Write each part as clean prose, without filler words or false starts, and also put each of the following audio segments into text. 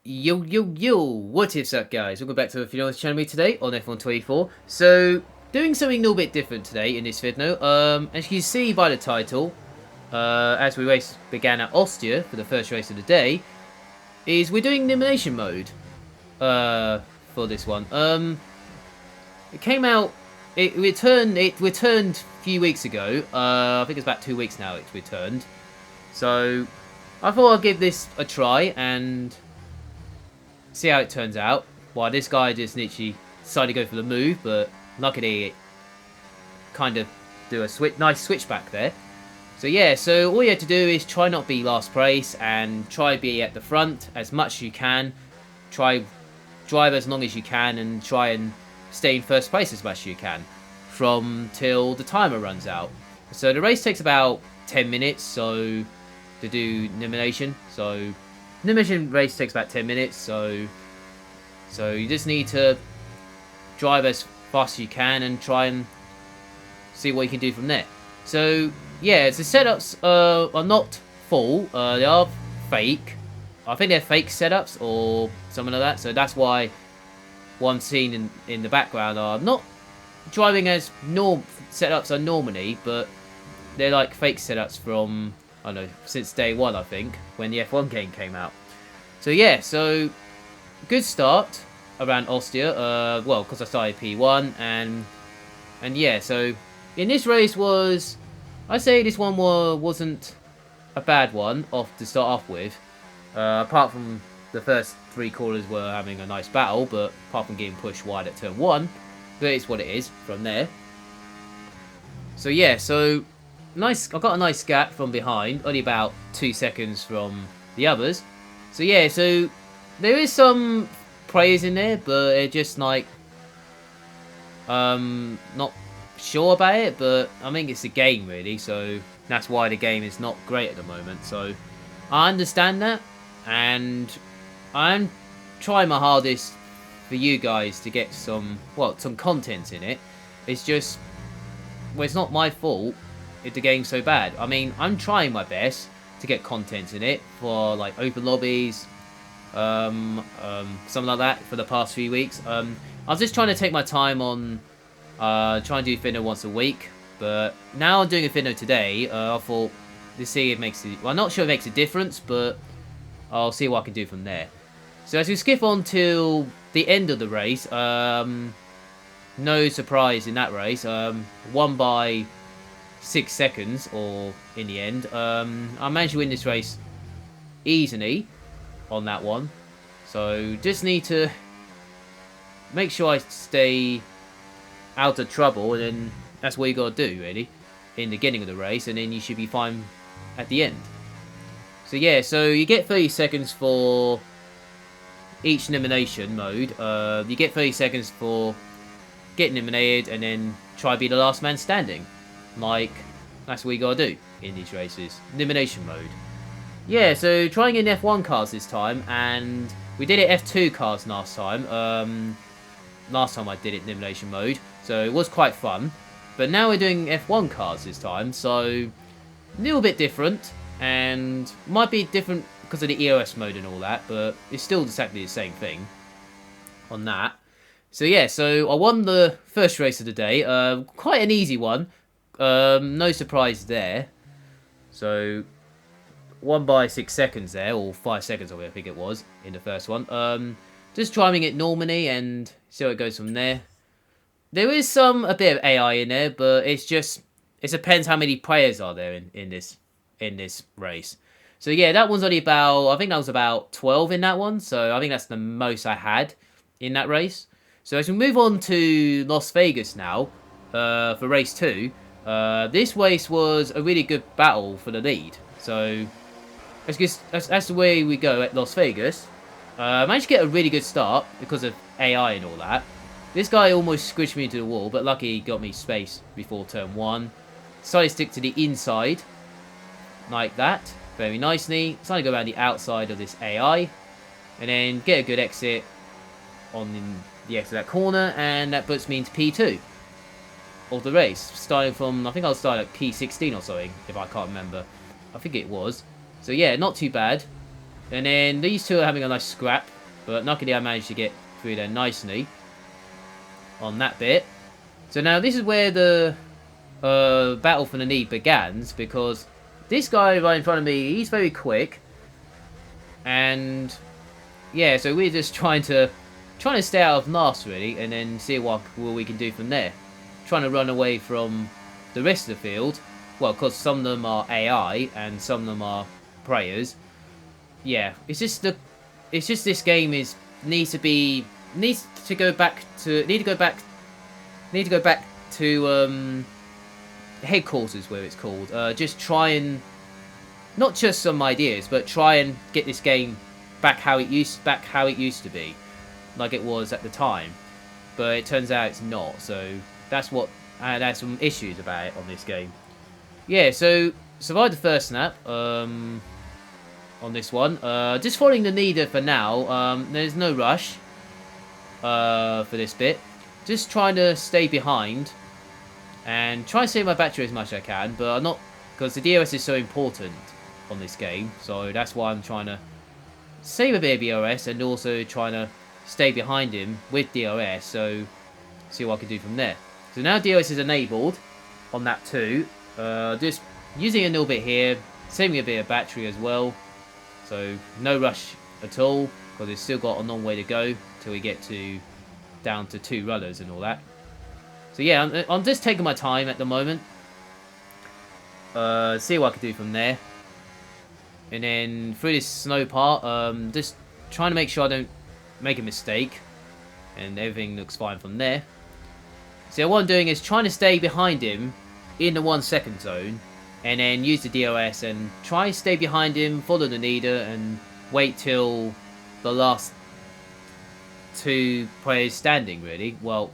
Yo, yo, yo, what is up guys? Welcome back to a video on this channel today on F124. So, doing something a little bit different today in this video. As you can see by the title, as we began at Ostia for the first race of the day, is we're doing elimination mode, for this one. It came out, it returned a few weeks ago. I think it's about 2 weeks now it returned. So, I thought I'd give this a try and see how it turns out. Well, this guy just literally decided to go for the move, but luckily it kind of do a nice switchback there. So yeah, so all you have to do is try not be last place and try be at the front as much as you can. Try drive as long as you can and try and stay in first place as much as you can from till the timer runs out. So the race takes about 10 minutes to do elimination. So elimination race takes about 10 minutes, so you just need to drive as fast as you can and try and see what you can do from there. So yeah, the setups are not full, they are fake. I think they're fake setups or something like that, so that's why one scene in the background are not driving as setups are normally, but they're like fake setups from, I don't know, since day one, I think, when the F1 game came out. So yeah, so good start around Ostia. Well, because I started P1 and yeah. So in this race I say this one wasn't a bad one to start off with. Apart from the first 3 corners were having a nice battle, but apart from getting pushed wide at turn 1, but it's what it is from there. So yeah, so nice. I got a nice gap from behind, only about 2 seconds from the others. So yeah, so there is some players in there, but they're just like not sure about it. But I think it's a game really, so that's why the game is not great at the moment. So I understand that, and I'm trying my hardest for you guys to get some content in it. It's just, well, it's not my fault if the game's so bad. I mean, I'm trying my best to get content in it for like open lobbies, something like that for the past few weeks. I was just trying to take my time on trying to do Finno once a week, but now I'm doing a Finno today. I thought to see if it makes it. Well, I'm not sure it makes a difference, but I'll see what I can do from there. So as we skip on till the end of the race, no surprise in that race. Won by 6 seconds, or in the end. I managed to win this race easily on that one. So just need to make sure I stay out of trouble, and then that's what you got to do really in the beginning of the race, and then you should be fine at the end. So yeah, so you get 30 seconds for each elimination mode. You get 30 seconds for getting eliminated, and then try to be the last man standing. Like, that's what you gotta do in these races. Elimination mode. Yeah, so trying in F1 cars this time, and we did it F2 cars last time. Last time I did it in elimination mode, so it was quite fun. But now we're doing F1 cars this time, so a little bit different, and might be different because of the EOS mode and all that, but it's still exactly the same thing on that. So yeah, so I won the first race of the day. Quite an easy one. No surprise there. So, won by 6 seconds there, or 5 seconds I think it was, in the first one. Just driving it normally and see how it goes from there. There is a bit of AI in there, but it depends how many players are there in this race. So yeah, that one's only I think that was about 12 in that one, so I think that's the most I had in that race. So as we move on to Las Vegas now, for race 2, this race was a really good battle for the lead. So that's the way we go at Las Vegas. I managed to get a really good start because of AI and all that. This guy almost squished me into the wall, but lucky he got me space before turn 1. Decided to stick to the inside, like that, very nicely. Decided to go around the outside of this AI, and then get a good exit on the exit of that corner, and that puts me into P2 of the race. Starting from, I think I was starting at P16 or something, if I can't remember. I think it was. So yeah, not too bad. And then these two are having a nice scrap, but luckily I managed to get through there nicely on that bit. So now this is where the battle for the lead begins, because this guy right in front of me, he's very quick. And yeah, so we're just trying to stay out of last really, and then see what we can do from there. Trying to run away from the rest of the field. Well, because some of them are AI and some of them are players. Yeah, it's just this game needs to go back to headquarters, where it's called. Just try and not just some ideas, but try and get this game back how it used to be, like it was at the time. But it turns out it's not. So that's some issues about it on this game. Yeah, so survived the first snap on this one. Just following the leader for now. There's no rush for this bit. Just trying to stay behind and try and save my battery as much as I can, but I'm not, because the DRS is so important on this game. So that's why I'm trying to save a bit of DRS and also trying to stay behind him with DRS. So see what I can do from there. So now DRS is enabled on that too. Just using a little bit here, saving a bit of battery as well. So no rush at all, because it's still got a long way to go till we get down to 2 runners and all that. So yeah, I'm just taking my time at the moment. See what I can do from there. And then through this snow part, just trying to make sure I don't make a mistake. And everything looks fine from there. So what I'm doing is trying to stay behind him in the 1 second zone. And then use the DRS and try and stay behind him, follow the leader, and wait till the last 2 players standing, really. Well,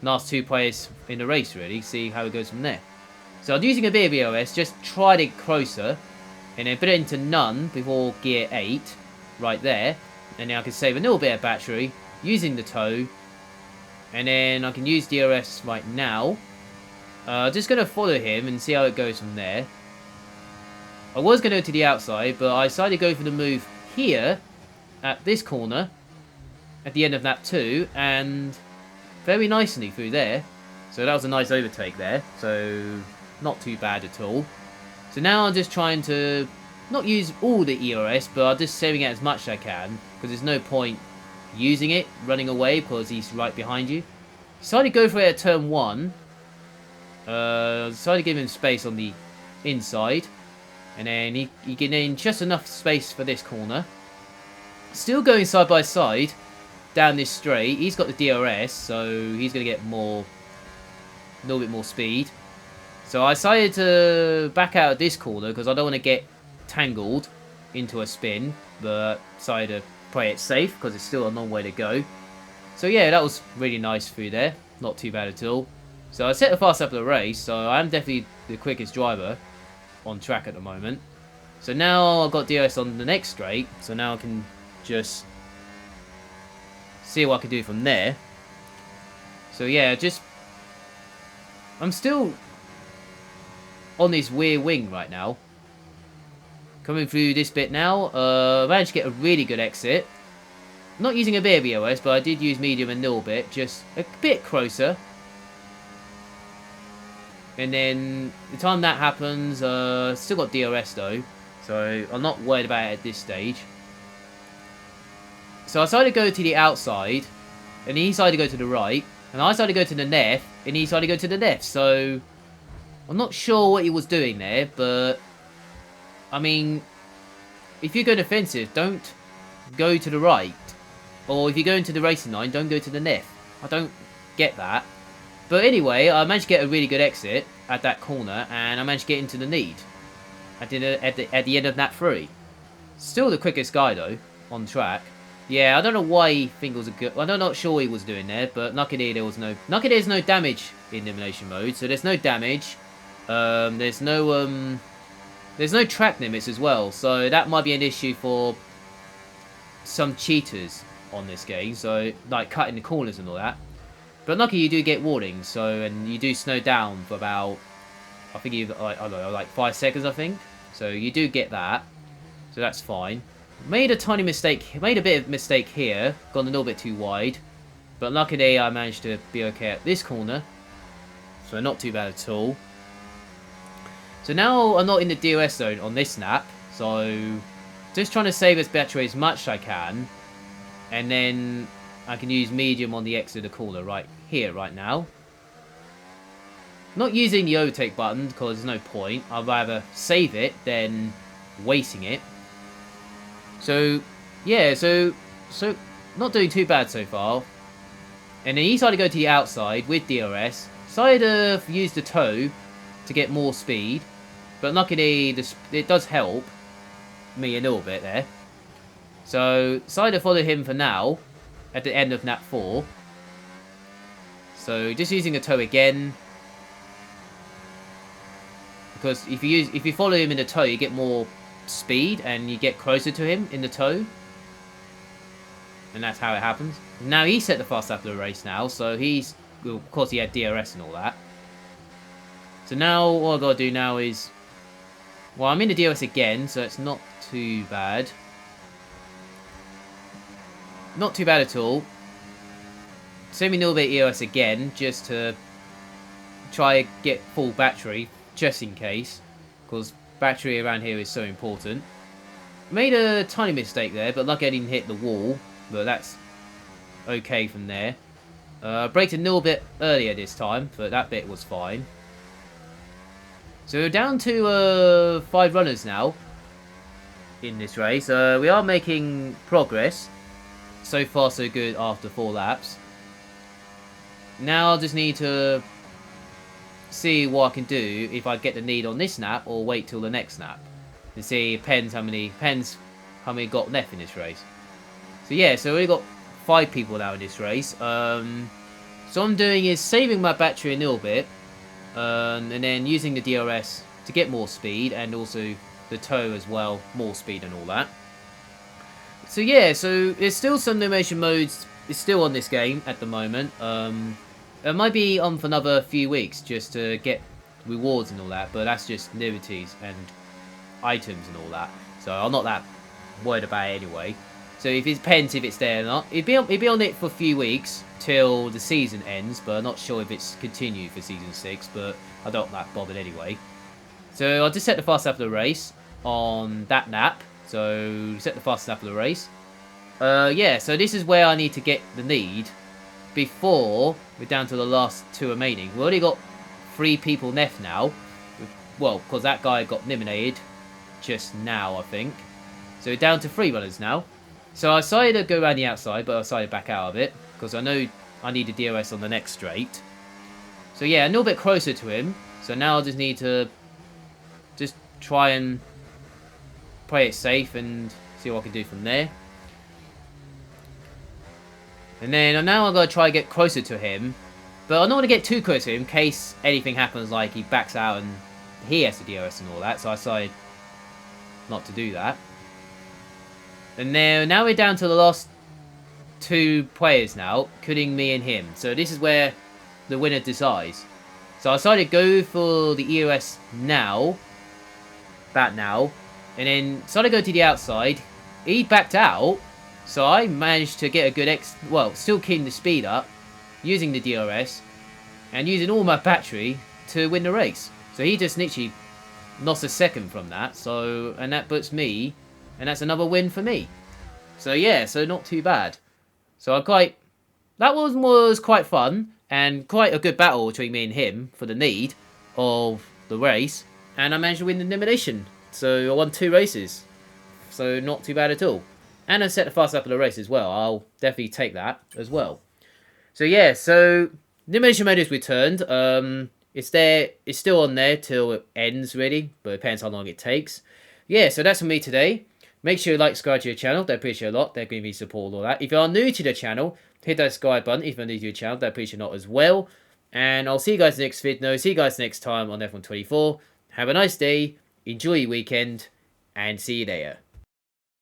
last 2 players in the race, really. See how it goes from there. So I'm using a bit of DRS, just try to get closer. And then put it into none before gear 8, right there. And then I can save a little bit of battery using the tow. And then I can use DRS right now. Just going to follow him and see how it goes from there. I was going to go to the outside, but I decided to go for the move here at this corner at the end of lap 2, and very nicely through there. So that was a nice overtake there, so not too bad at all. So now I'm just trying to not use all the ERS, but I'm just saving it as much as I can, because there's no point using it, running away, because he's right behind you. Decided to go for it at turn 1. Decided to give him space on the inside, and then he get in just enough space for this corner. Still going side by side down this straight. He's got the DRS, so he's going to get a little bit more speed. So I decided to back out of this corner because I don't want to get tangled into a spin, but decided to play it safe because it's still a long way to go. So yeah, that was really nice through there. Not too bad at all. So I set the fast up of the race, so I'm definitely the quickest driver on track at the moment. So now I've got DRS on the next straight, so now I can just see what I can do from there. So yeah, I'm still on this rear wing right now. Coming through this bit now, I managed to get a really good exit. Not using a bit of EOS, but I did use medium a little bit, just a bit closer. And then the time that happens, still got DRS though, so I'm not worried about it at this stage. So I decided to go to the outside, and he decided to go to the right, and I decided to go to the left, and he decided to go to the left. So I'm not sure what he was doing there, but I mean, if you're going offensive, don't go to the right. Or if you're going to the racing line, don't go to the left. I don't get that. But anyway, I managed to get a really good exit at that corner, and I managed to get into the lead at the end of lap 3. Still the quickest guy though on track. Yeah, I don't know why he think it was a good. I'm not sure what he was doing there, but luckily there's no damage in elimination mode, so there's no damage. There's no track limits as well, so that might be an issue for some cheaters on this game. So like cutting the corners and all that. But luckily you do get warnings, so, and you do slow down for about, I don't know, like 5 seconds, I think. So you do get that, so that's fine. Made a tiny mistake, made a bit of mistake here, gone a little bit too wide. But luckily I managed to be okay at this corner. So not too bad at all. So now I'm not in the DOS zone on this lap. So just trying to save this battery as much as I can. And then I can use medium on the exit of the corner right here, right now. Not using the overtake button because there's no point. I'd rather save it than wasting it. So, yeah, so not doing too bad so far. And then he decided to go to the outside with DRS. Decided to use the toe to get more speed. But luckily, it does help me a little bit there. So, decided to follow him for now at the end of lap 4. So, just using the toe again. Because if you follow him in the toe, you get more speed and you get closer to him in the toe. And that's how it happens. Now he set the fast lap of the race now, so he's... Well, of course he had DRS and all that. So now all I've got to do now is... Well, I'm in the DRS again, so it's not too bad. Not too bad at all. Saving a little bit of EOS again, just to try to get full battery, just in case. Because battery around here is so important. Made a tiny mistake there, but luckily I didn't hit the wall. But that's okay from there. Braked a little bit earlier this time, but that bit was fine. So we're down to 5 runners now in this race. We are making progress. So far so good after 4 laps. Now I'll just need to see what I can do if I get the lead on this lap or wait till the next lap. To see, depends how many got left in this race. So yeah, so we've got 5 people now in this race. So what I'm doing is saving my battery a little bit. And then using the DRS to get more speed. And also the toe as well. More speed and all that. So yeah, so there's still some elimination modes. It's still on this game at the moment. It might be on for another few weeks just to get rewards and all that. But that's just liberties and items and all that. So I'm not that worried about it anyway. So if it depends if it's there or not. It'd be on it for a few weeks till the season ends, but I'm not sure if it's continued for season 6. But I don't that bothered anyway. So I'll just set the fast lap of the race on that lap. So set the fast lap of the race. Yeah, so this is where I need to get the lead before we're down to the last 2 remaining. We've already got 3 people left now. Well, because that guy got eliminated just now, I think. So we're down to 3 runners now. So I decided to go around the outside, but I decided to back out of it. Because I know I need a DRS on the next straight. So yeah, a little bit closer to him. So now I just need to just try and play it safe and see what I can do from there. And then now I'm going to try to get closer to him. But I don't want to get too close to him in case anything happens, like he backs out and he has to DRS and all that. So I decided not to do that. And now we're down to the last 2 players now, including me and him. So this is where the winner decides. So I decided to go for the EOS now. That now. And then decided to go to the outside. He backed out. So I managed to get a good still keeping the speed up. Using the DRS. And using all my battery to win the race. So he just literally lost a second from that. So, and that puts me... And that's another win for me. So yeah, so not too bad. So that was quite fun. And quite a good battle between me and him for the lead of the race. And I managed to win the elimination. So I won 2 races. So not too bad at all. And I set the fast lap of the race as well. I'll definitely take that as well. So yeah, so elimination mode is returned. It's there. It's still on there till it ends really. But it depends how long it takes. Yeah, so that's for me today. Make sure you like, subscribe to your channel. They appreciate a lot. They're giving me support all that. If you are new to the channel, hit that subscribe button. If you're new to the channel, they appreciate a lot as well. And I'll see you guys next video. See you guys next time on F124. Have a nice day. Enjoy your weekend. And see you there.